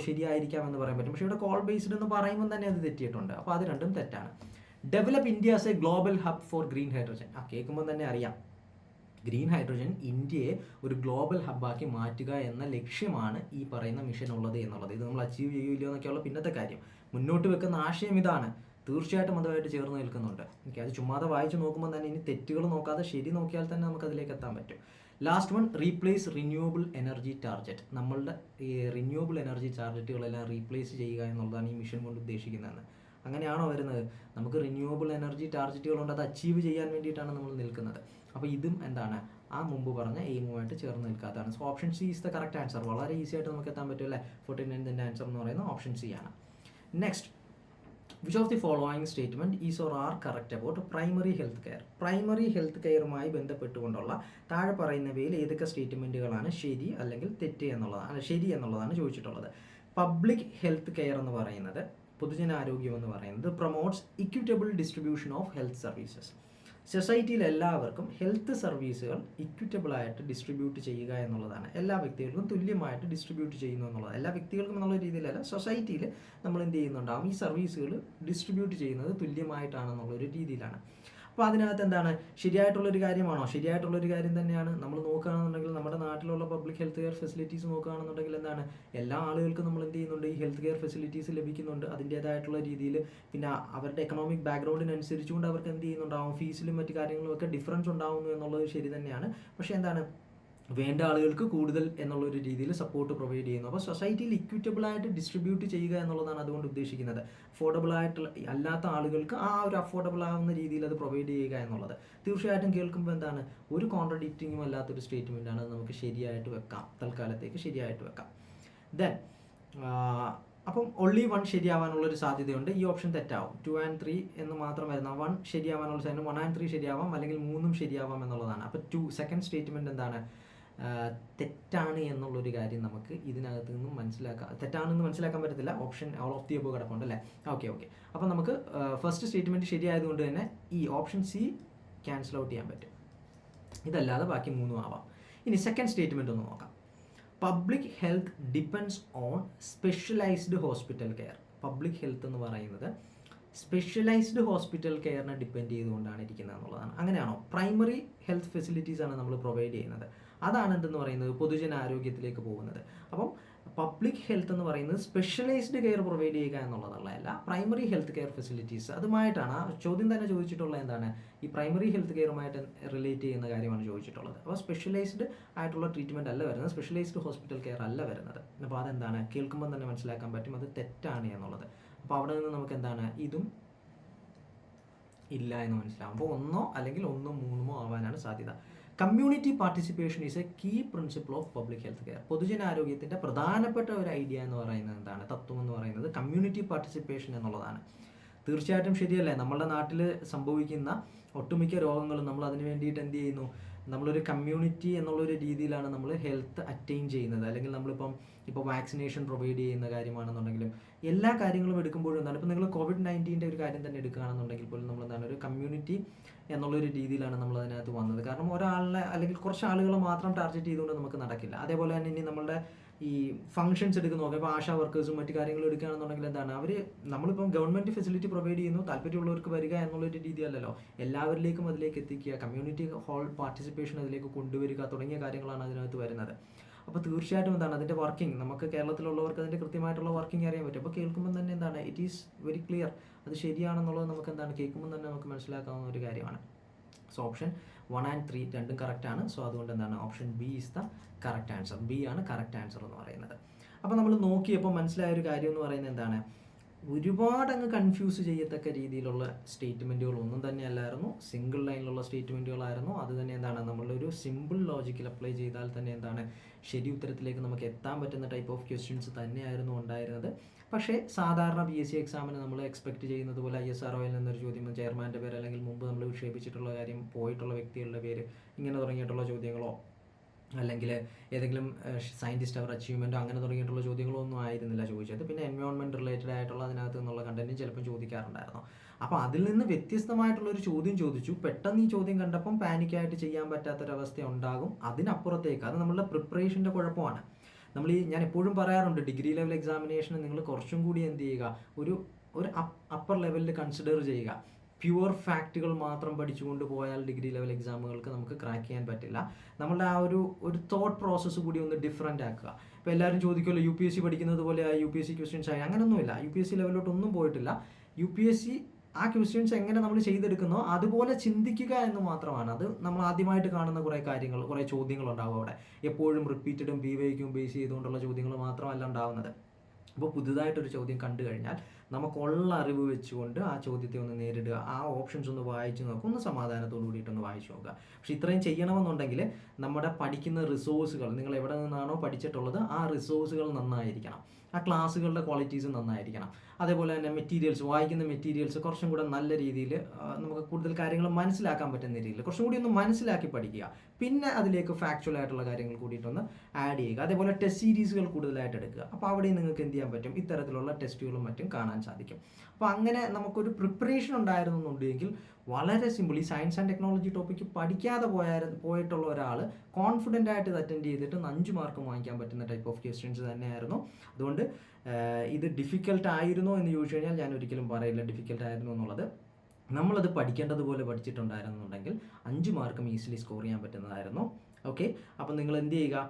ശരിയായിരിക്കാം എന്ന് പറയാൻ പറ്റും. പക്ഷേ ഇവിടെ കോൾ ബേസ്ഡ് എന്ന് പറയുമ്പോൾ തന്നെ അത് തെറ്റിയിട്ടുണ്ട്. അപ്പോൾ അത് രണ്ടും തെറ്റാണ്. Develop India as A global hub four green hydrogen. കേൾക്കുമ്പോൾ തന്നെ അറിയാം, ഗ്രീൻ ഹൈഡ്രജൻ ഇന്ത്യയെ ഒരു ഗ്ലോബൽ ഹബ്ബാക്കി മാറ്റുക എന്ന ലക്ഷ്യമാണ് ഈ പറയുന്ന മിഷൻ ഉള്ളത് എന്നുള്ളത്. ഇത് നമ്മൾ അച്ചീവ് ചെയ്യില്ലോ എന്നൊക്കെയുള്ള പിന്നത്തെ കാര്യം. മുന്നോട്ട് വെക്കുന്ന ആശയം ഇതാണ്, തീർച്ചയായിട്ടും അതുമായിട്ട് ചേർന്ന് നിൽക്കുന്നുണ്ട്. അത് ചുമ്മാതെ വായിച്ച് നോക്കുമ്പോൾ തന്നെ, ഇനി തെറ്റുകൾ നോക്കാതെ ശരി നോക്കിയാൽ തന്നെ നമുക്ക് അതിലേക്ക് എത്താൻ പറ്റും. Last one, replace renewable energy target. നമ്മളുടെ ഈ റിന്യൂവബിൾ എനർജി ടാർഗറ്റുകളെല്ലാം റീപ്ലേസ് ചെയ്യുക എന്നുള്ളതാണ് ഈ മിഷൻ കൊണ്ട് ഉദ്ദേശിക്കുന്നതെന്ന്. അങ്ങനെയാണോ വരുന്നത്? നമുക്ക് റിന്യൂവബിൾ എനർജി ടാർഗറ്റുകളുണ്ട്, അത് അച്ചീവ് ചെയ്യാൻ വേണ്ടിയിട്ടാണ് നമ്മൾ നിൽക്കുന്നത്. അപ്പോൾ ഇതും എന്താണ്, ആ മുമ്പ് പറഞ്ഞ എയിമുമായിട്ട് ചേർന്ന് നിൽക്കാത്തതാണ്. So option C is the correct answer. വളരെ ഈസി ആയിട്ട് നമുക്ക് എത്താൻ പറ്റും അല്ലേ? 49th ആൻസർ എന്ന് പറയുന്നത് ഓപ്ഷൻ സി ആണ്. Next, which of the following statement is or are correct about primary health care. Primary health കെയറുമായി ബന്ധപ്പെട്ടുകൊണ്ടുള്ള താഴെ പറയുന്നവയിൽ ഏതൊക്കെ സ്റ്റേറ്റ്മെൻറ്റുകളാണ് ശരി അല്ലെങ്കിൽ തെറ്റ് എന്നുള്ളതാണ്, ശരി എന്നുള്ളതാണ് ചോദിച്ചിട്ടുള്ളത്. പബ്ലിക് ഹെൽത്ത് കെയർ എന്ന് പറയുന്നത്, പൊതുജനാരോഗ്യം എന്ന് പറയുന്നത് promotes equitable distribution of health services. സൊസൈറ്റിയിൽ എല്ലാവർക്കും ഹെൽത്ത് സർവീസുകൾ ഇക്വിറ്റബിളായിട്ട് ഡിസ്ട്രിബ്യൂട്ട് ചെയ്യുക എന്നുള്ളതാണ്. എല്ലാ വ്യക്തികൾക്കും തുല്യമായിട്ട് ഡിസ്ട്രിബ്യൂട്ട് ചെയ്യുന്നു എന്നുള്ളത്. എല്ലാ വ്യക്തികൾക്കും എന്നുള്ള രീതിയിലല്ല, സൊസൈറ്റിയിൽ നമ്മൾ എന്ത് ചെയ്യുന്നുണ്ടാവും, ഈ സർവീസുകൾ ഡിസ്ട്രിബ്യൂട്ട് ചെയ്യുന്നത് തുല്യമായിട്ടാണെന്നുള്ളൊരു രീതിയിലാണ്. അപ്പോൾ അതിനകത്ത് എന്താണ്, ശരിയായിട്ടുള്ളൊരു കാര്യമാണോ? ശരിയായിട്ടുള്ളൊരു കാര്യം തന്നെയാണ്. നമ്മൾ നോക്കുകയാണെന്നുണ്ടെങ്കിൽ നമ്മുടെ നാട്ടിലുള്ള പബ്ലിക് ഹെൽത്ത് കെയർ ഫെസിലിറ്റീസ് നോക്കുകയാണെന്നുണ്ടെങ്കിൽ എന്താണ്, എല്ലാ ആളുകൾക്കും നമ്മൾ എന്ത് ചെയ്യുന്നുണ്ട്, ഈ ഹെൽത്ത് കെയർ ഫെസിലിറ്റീസ് ലഭിക്കുന്നുണ്ട് അതിൻ്റേതായിട്ടുള്ള രീതിയിൽ. പിന്നെ അവരുടെ എക്കണോമിക് ബാക്ക്ഗ്രൗണ്ടിനനുസരിച്ചുകൊണ്ട് അവർക്ക് എന്ത് ചെയ്യുന്നുണ്ടാവും, ഫീസിലും മറ്റു കാര്യങ്ങളും ഒക്കെ ഡിഫറൻസ് ഉണ്ടാവുന്നു എന്നുള്ളത് ശരി തന്നെയാണ്. പക്ഷേ എന്താണ്, വേണ്ട ആളുകൾക്ക് കൂടുതൽ എന്നുള്ളൊരു രീതിയിൽ സപ്പോർട്ട് പ്രൊവൈഡ് ചെയ്യുന്നു. അപ്പോൾ സൊസൈറ്റിയിൽ ഇക്വിറ്റബിളായിട്ട് ഡിസ്ട്രിബ്യൂട്ട് ചെയ്യുക എന്നുള്ളതാണ് അതുകൊണ്ട് ഉദ്ദേശിക്കുന്നത്. അഫോർഡബിൾ ആയിട്ടുള്ള അല്ലാത്ത ആളുകൾക്ക് ആ ഒരു അഫോർഡബിൾ ആവുന്ന രീതിയിൽ അത് പ്രൊവൈഡ് ചെയ്യുക എന്നുള്ളത്. തീർച്ചയായിട്ടും കേൾക്കുമ്പോൾ എന്താണ്, ഒരു കോൺട്രഡിക്റ്റിങ്ങും അല്ലാത്തൊരു സ്റ്റേറ്റ്മെൻറ്റാണ്. അത് നമുക്ക് ശരിയായിട്ട് വെക്കാം, തൽക്കാലത്തേക്ക് ശരിയായിട്ട് വെക്കാം. ദെൻ അപ്പം only 1 ശരിയാവാനുള്ളൊരു സാധ്യതയുണ്ട്. ഈ ഓപ്ഷൻ തെറ്റാവും. 2 and 3 എന്ന് മാത്രം വരുന്ന 1 ശരിയാവാനുള്ള സാധ്യത, 1 and 3 ശരിയാവാം, അല്ലെങ്കിൽ 3 ശരിയാവാം എന്നുള്ളതാണ്. അപ്പോൾ സെക്കൻഡ് സ്റ്റേറ്റ്മെൻറ്റ് എന്താണ്, തെറ്റാണ് എന്നുള്ളൊരു കാര്യം നമുക്ക് ഇതിനകത്ത് നിന്നും മനസ്സിലാക്കാം. തെറ്റാണെന്ന് മനസ്സിലാക്കാൻ പറ്റത്തില്ല, option all of the above കിടപ്പുണ്ട് അല്ലേ? ഓക്കെ. അപ്പോൾ നമുക്ക് ഫസ്റ്റ് സ്റ്റേറ്റ്മെൻറ്റ് ശരിയായതുകൊണ്ട് തന്നെ ഈ ഓപ്ഷൻ സി ക്യാൻസൽ ഔട്ട് ചെയ്യാൻ പറ്റും. ഇതല്ലാതെ ബാക്കി 3 ആവാം. ഇനി സെക്കൻഡ് സ്റ്റേറ്റ്മെൻറ്റ് ഒന്ന് നോക്കാം. Public health depends on specialised hospital care. Public health എന്ന് പറയുന്നത് സ്പെഷ്യലൈസ്ഡ് ഹോസ്പിറ്റൽ കെയറിനെ ഡിപ്പെൻഡ് ചെയ്തുകൊണ്ടാണ് ഇരിക്കുന്നത് എന്നുള്ളതാണ്. അങ്ങനെയാണോ? പ്രൈമറി ഹെൽത്ത് ഫെസിലിറ്റീസാണ് നമ്മൾ പ്രൊവൈഡ് ചെയ്യുന്നത്. അതാണ് എന്തെന്ന് പറയുന്നത്, പൊതുജനാരോഗ്യത്തിലേക്ക് പോകുന്നത്. അപ്പം പബ്ലിക് ഹെൽത്ത് എന്ന് പറയുന്നത് സ്പെഷ്യലൈസ്ഡ് കെയർ പ്രൊവൈഡ് ചെയ്യുക എന്നുള്ളതല്ല, പ്രൈമറി ഹെൽത്ത് കെയർ ഫെസിലിറ്റീസ് അതുമായിട്ടാണ്. ആ ചോദ്യം തന്നെ ചോദിച്ചിട്ടുള്ളത് എന്താണ്, ഈ പ്രൈമറി ഹെൽത്ത് കെയറുമായിട്ട് റിലേറ്റ് ചെയ്യുന്ന കാര്യമാണ് ചോദിച്ചിട്ടുള്ളത്. അപ്പോൾ സ്പെഷ്യലൈസ്ഡ് ആയിട്ടുള്ള ട്രീറ്റ്മെൻറ്റ് അല്ല വരുന്നത്, സ്പെഷ്യലൈസ്ഡ് ഹോസ്പിറ്റൽ കെയർ അല്ല വരുന്നത്. അപ്പോൾ അതെന്താണ്, കേൾക്കുമ്പോൾ തന്നെ മനസ്സിലാക്കാൻ പറ്റും അത് തെറ്റാണ് എന്നുള്ളത്. അപ്പോൾ അവിടെ നിന്ന് നമുക്ക് എന്താണ്, ഇതും ഇല്ല എന്ന് മനസ്സിലാവും. അപ്പോൾ 1 അല്ലെങ്കിൽ 1, 3 ആവാനാണ് സാധ്യത. Community participation is a key principle of public health care. പൊതുജനാരോഗ്യത്തിൻ്റെ പ്രധാനപ്പെട്ട ഒരു ഐഡിയ എന്ന് പറയുന്നത് എന്താണ്, തത്വം എന്ന് പറയുന്നത് കമ്മ്യൂണിറ്റി പാർട്ടിസിപ്പേഷൻ എന്നുള്ളതാണ്. തീർച്ചയായിട്ടും ശരിയല്ലേ, നമ്മുടെ നാട്ടിൽ സംഭവിക്കുന്ന ഒട്ടുമിക്ക രോഗങ്ങളും നമ്മൾ അതിന് വേണ്ടിയിട്ട് എന്ത് ചെയ്യുന്നു, നമ്മളൊരു കമ്മ്യൂണിറ്റി എന്നുള്ളൊരു രീതിയിലാണ് നമ്മൾ ഹെൽത്ത് അറ്റൈൻ ചെയ്യുന്നത്. അല്ലെങ്കിൽ ഇപ്പോൾ വാക്സിനേഷൻ പ്രൊവൈഡ് ചെയ്യുന്ന കാര്യമാണെന്നുണ്ടെങ്കിലും എല്ലാ കാര്യങ്ങളും എടുക്കുമ്പോഴും എന്താണ്, ഇപ്പോൾ നിങ്ങൾ COVID-19 ഒരു കാര്യം തന്നെ എടുക്കുകയാണെന്നുണ്ടെങ്കിൽ പോലും നമ്മൾ എന്താണ്, ഒരു കമ്മ്യൂണിറ്റി എന്നുള്ളൊരു രീതിയിലാണ് നമ്മൾ അതിനകത്ത് വന്നത്. കാരണം ഒരാളെ അല്ലെങ്കിൽ കുറച്ച് ആളുകളെ മാത്രം ടാർഗറ്റ് ചെയ്തുകൊണ്ട് നമുക്ക് നടക്കില്ല. അതേപോലെ തന്നെ ഇനി നമ്മളുടെ ഈ ഫംഗ്ഷൻസ് എടുക്കുന്ന നോക്കാം, ഇപ്പോൾ ആശാ വർക്കേഴ്സും മറ്റു കാര്യങ്ങളും എടുക്കുകയാണെന്നുണ്ടെങ്കിൽ എന്താണ്, നമ്മളിപ്പം ഗവൺമെൻറ് ഫെസിലിറ്റി പ്രൊവൈഡ് ചെയ്യുന്നു, താല്പര്യമുള്ളവർക്ക് വരിക എന്നുള്ളൊരു രീതിയല്ലല്ലോ, എല്ലാവരിലേക്കും അതിലേക്ക് എത്തിക്കുക, കമ്മ്യൂണിറ്റി ഹോൾ പാർട്ടിസിപ്പേഷൻ അതിലേക്ക് കൊണ്ടുവരിക തുടങ്ങിയ കാര്യങ്ങളാണ് അതിനകത്ത് വരുന്നത്. അപ്പോൾ തീർച്ചയായിട്ടും എന്താണ്, അതിൻ്റെ വർക്കിംഗ് നമുക്ക് കേരളത്തിലുള്ളവർക്ക് അതിൻ്റെ കൃത്യമായിട്ടുള്ള വർക്കിംഗ് അറിയാൻ പറ്റും. അപ്പോൾ കേൾക്കുമ്പോൾ തന്നെ എന്താണ്, ഇറ്റ് ഈസ് വെരി ക്ലിയർ, അത് ശരിയാണെന്നുള്ളത് നമുക്ക് എന്താണ്, കേൾക്കുമ്പോൾ തന്നെ നമുക്ക് മനസ്സിലാക്കാവുന്ന ഒരു കാര്യമാണ്. സോ ഓപ്ഷൻ 1 and 3 രണ്ടും കറക്റ്റാണ്. സോ അതുകൊണ്ട് എന്താണ്, option B is the correct answer. B ആണ് കറക്റ്റ് ആൻസർ എന്ന് പറയുന്നത്. അപ്പോൾ നമ്മൾ നോക്കിയപ്പോൾ മനസ്സിലായ ഒരു കാര്യം എന്ന് പറയുന്നത് എന്താണ്, ഒരുപാട് അങ്ങ് കൺഫ്യൂസ് ചെയ്യത്തക്ക രീതിയിലുള്ള സ്റ്റേറ്റ്മെൻറ്റുകളൊന്നും തന്നെ അല്ലായിരുന്നു, സിംഗിൾ ലൈനിലുള്ള സ്റ്റേറ്റ്മെൻറ്റുകളായിരുന്നു. അത് തന്നെ എന്താണ്, നമ്മളൊരു സിമ്പിൾ ലോജിക്കിൽ അപ്ലൈ ചെയ്താൽ തന്നെ എന്താണ് ശരി ഉത്തരത്തിലേക്ക് നമുക്ക് എത്താൻ പറ്റുന്ന ടൈപ്പ് ഓഫ് ക്വസ്റ്റ്യൻസ് തന്നെയായിരുന്നു ഉണ്ടായിരുന്നത്. പക്ഷേ സാധാരണ PSC എക്സാമിന് നമ്മൾ എക്സ്പെക്ട് ചെയ്യുന്നത് പോലെ ISROയിൽ നിന്നൊരു ചോദ്യം, ചെയർമാൻ്റെ പേര് അല്ലെങ്കിൽ മുമ്പ് നമ്മൾ വിക്ഷേപിച്ചിട്ടുള്ള കാര്യം, പോയിട്ടുള്ള വ്യക്തികളുടെ പേര്, ഇങ്ങനെ തുടങ്ങിയിട്ടുള്ള ചോദ്യങ്ങളോ അല്ലെങ്കിൽ ഏതെങ്കിലും സയൻറ്റിസ്റ്റ് അവർ അച്ചീവ്മെൻറ്റോ അങ്ങനെ തുടങ്ങിയിട്ടുള്ള ചോദ്യങ്ങളോ ഒന്നും ആയിരുന്നില്ല ചോദിച്ചത്. പിന്നെ എൻവയോൺമെൻറ്റ് റിലേറ്റഡ് ആയിട്ടുള്ള അതിനകത്ത് നിന്നുള്ള കണ്ടൻറ്റും ചിലപ്പം ചോദിക്കാറുണ്ടായിരുന്നു. അപ്പോൾ അതിൽ നിന്ന് വ്യത്യസ്തമായിട്ടുള്ളൊരു ചോദ്യം ചോദിച്ചു. പെട്ടെന്ന് ഈ ചോദ്യം കണ്ടപ്പം പാനിക്കായിട്ട് ചെയ്യാൻ പറ്റാത്തൊരവസ്ഥ ഉണ്ടാകും. അതിനപ്പുറത്തേക്ക് അത് നമ്മളുടെ പ്രിപ്പറേഷൻ്റെ കുഴപ്പമാണ്. ഞാൻ എപ്പോഴും പറയാറുണ്ട്, ഡിഗ്രി ലെവൽ എക്സാമിനേഷന് നിങ്ങൾ കുറച്ചും കൂടി എന്ത് ചെയ്യുക, ഒരു അപ്പർ ലെവലിൽ കൺസിഡർ ചെയ്യുക. പ്യുവർ ഫാക്റ്റുകൾ മാത്രം പഠിച്ചുകൊണ്ട് പോയാൽ ഡിഗ്രി ലെവൽ എക്സാമുകൾക്ക് നമുക്ക് ക്രാക്ക് ചെയ്യാൻ പറ്റില്ല. നമ്മളുടെ ആ ഒരു തോട്ട് പ്രോസസ്സ് കൂടി ഒന്ന് ഡിഫറൻ്റ് ആക്കുക. ഇപ്പോൾ എല്ലാവരും ചോദിക്കുമല്ലോ UPSC പഠിക്കുന്നത് പോലെ UPSC ക്വസ്റ്റ്യൻസ് ആയി, അങ്ങനെയൊന്നുമില്ല. UPSC ലെവലിലോട്ടൊന്നും പോയിട്ടില്ല. UPSC ആ ക്വസ്റ്റ്യൻസ് എങ്ങനെ നമ്മൾ ചെയ്തെടുക്കുന്നോ അതുപോലെ ചിന്തിക്കുക എന്ന് മാത്രമാണ്. അത് നമ്മൾ ആദ്യമായിട്ട് കാണുന്ന കുറേ കാര്യങ്ങൾ, കുറേ ചോദ്യങ്ങളുണ്ടാവും അവിടെ. എപ്പോഴും റിപ്പീറ്റഡും PYQം ബേസ് ചെയ്തുകൊണ്ടുള്ള ചോദ്യങ്ങൾ മാത്രമല്ല ഉണ്ടാവുന്നത്. അപ്പോൾ പുതുതായിട്ടൊരു ചോദ്യം കണ്ടു കഴിഞ്ഞാൽ നമുക്കുള്ള അറിവ് വെച്ചുകൊണ്ട് ആ ചോദ്യത്തെ ഒന്ന് നേരിടുക, ആ ഓപ്ഷൻസ് ഒന്ന് വായിച്ച് നോക്കുക, ഒന്ന് സമാധാനത്തോടു കൂടിയിട്ടൊന്ന് വായിച്ച് നോക്കുക. പക്ഷേ ഇത്രയും ചെയ്യണമെന്നുണ്ടെങ്കിൽ നമ്മുടെ പഠിക്കുന്ന റിസോഴ്സുകൾ, നിങ്ങൾ എവിടെ നിന്നാണോ പഠിച്ചിട്ടുള്ളത് ആ റിസോഴ്സുകൾ നന്നായിരിക്കണം, ആ ക്ലാസ്സുകളുടെ ക്വാളിറ്റീസ് നന്നായിരിക്കണം. അതേപോലെ തന്നെ മെറ്റീരിയൽസ്, വായിക്കുന്ന മെറ്റീരിയൽസ് കുറച്ചും കൂടെ നല്ല രീതിയിൽ നമുക്ക് കൂടുതൽ കാര്യങ്ങൾ മനസ്സിലാക്കാൻ പറ്റുന്ന രീതിയിൽ കുറച്ചും കൂടി ഒന്ന് മനസ്സിലാക്കി പഠിക്കുക. പിന്നെ അതിലേക്ക് ഫാക്ച്വൽ ആയിട്ടുള്ള കാര്യങ്ങൾ കൂടിയിട്ടൊന്ന് ആഡ് ചെയ്യുക. അതേപോലെ ടെസ്റ്റ് സീരീസുകൾ കൂടുതലായിട്ട് എടുക്കുക. അപ്പോൾ അവിടെ നിങ്ങൾക്ക് എന്ത് ചെയ്യാൻ പറ്റും, ഇത്തരത്തിലുള്ള ടെസ്റ്റുകളും മറ്റും കാണാൻ സാധിക്കും. അപ്പോൾ അങ്ങനെ നമുക്കൊരു പ്രിപ്പറേഷൻ ഉണ്ടായിരുന്നുണ്ടെങ്കിൽ വളരെ സിമ്പിൾ, ഈ സയൻസ് ആൻഡ് ടെക്നോളജി ടോപ്പിക്ക് പഠിക്കാതെ പോയിട്ടുള്ള ഒരാൾ കോൺഫിഡൻ്റ് ആയിട്ട് ഇത് അറ്റൻഡ് ചെയ്തിട്ട് 5 മാർക്ക് വാങ്ങിക്കാൻ പറ്റുന്ന ടൈപ്പ് ഓഫ് ക്വസ്റ്റ്യൻസ് തന്നെയായിരുന്നു. അതുകൊണ്ട് ഇത് ഡിഫിക്കൽട്ട് ആയിരുന്നോ എന്ന് ചോദിച്ചു കഴിഞ്ഞാൽ ഞാൻ ഒരിക്കലും പറയില്ല ഡിഫിക്കൽട്ട് ആയിരുന്നു എന്നുള്ളത്. നമ്മളത് പഠിക്കേണ്ടതുപോലെ പഠിച്ചിട്ടുണ്ടായിരുന്നുണ്ടെങ്കിൽ 5 മാർക്കും ഈസിലി സ്കോർ ചെയ്യാൻ പറ്റുന്നതായിരുന്നു. ഓക്കെ, അപ്പോൾ നിങ്ങൾ എന്ത് ചെയ്യുക,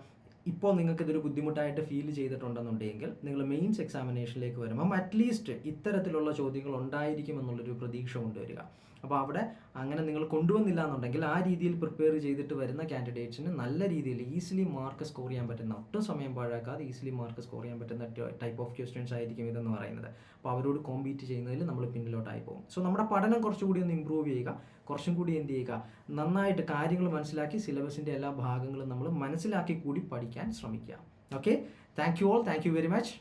ഇപ്പോൾ നിങ്ങൾക്ക് ഇതൊരു ബുദ്ധിമുട്ടായിട്ട് ഫീൽ ചെയ്തിട്ടുണ്ടെന്നുണ്ടെങ്കിൽ നിങ്ങൾ മെയിൻസ് എക്സാമിനേഷനിലേക്ക് വരുമ്പം അറ്റ്ലീസ്റ്റ് ഇത്തരത്തിലുള്ള ചോദ്യങ്ങൾ ഉണ്ടായിരിക്കുമെന്നുള്ളൊരു പ്രതീക്ഷ കൊണ്ടുവരിക. അപ്പോൾ അവിടെ അങ്ങനെ നിങ്ങൾ കൊണ്ടുവന്നില്ല എന്നുണ്ടെങ്കിൽ ആ രീതിയിൽ പ്രിപ്പയർ ചെയ്തിട്ട് വരുന്ന കാൻഡിഡേറ്റ്സിന് നല്ല രീതിയിൽ ഈസിലി മാർക്ക് സ്കോർ ചെയ്യാൻ പറ്റുന്ന, ഒട്ടും സമയം പാഴാക്കാതെ ഈസിലി മാർക്ക് സ്കോർ ചെയ്യാൻ പറ്റുന്ന ടൈപ്പ് ഓഫ് ക്വസ്റ്റ്യൻസ് ആയിരിക്കും ഇതെന്ന് പറയുന്നത്. അപ്പോൾ അവരോട് കോമ്പീറ്റ് ചെയ്യുന്നതിൽ നമ്മൾ പിന്നിലോട്ടായി പോകും. സോ നമ്മുടെ പഠനം കുറച്ചുകൂടി ഒന്ന് ഇമ്പ്രൂവ് ചെയ്യുക, കുറച്ചും കൂടി എന്ത് ചെയ്യുക, നന്നായിട്ട് കാര്യങ്ങൾ മനസ്സിലാക്കി സിലബസിൻ്റെ എല്ലാ ഭാഗങ്ങളും നമ്മൾ മനസ്സിലാക്കി കൂടി പഠിക്കാൻ ശ്രമിക്കുക. Okay, thank you all, thank you very much.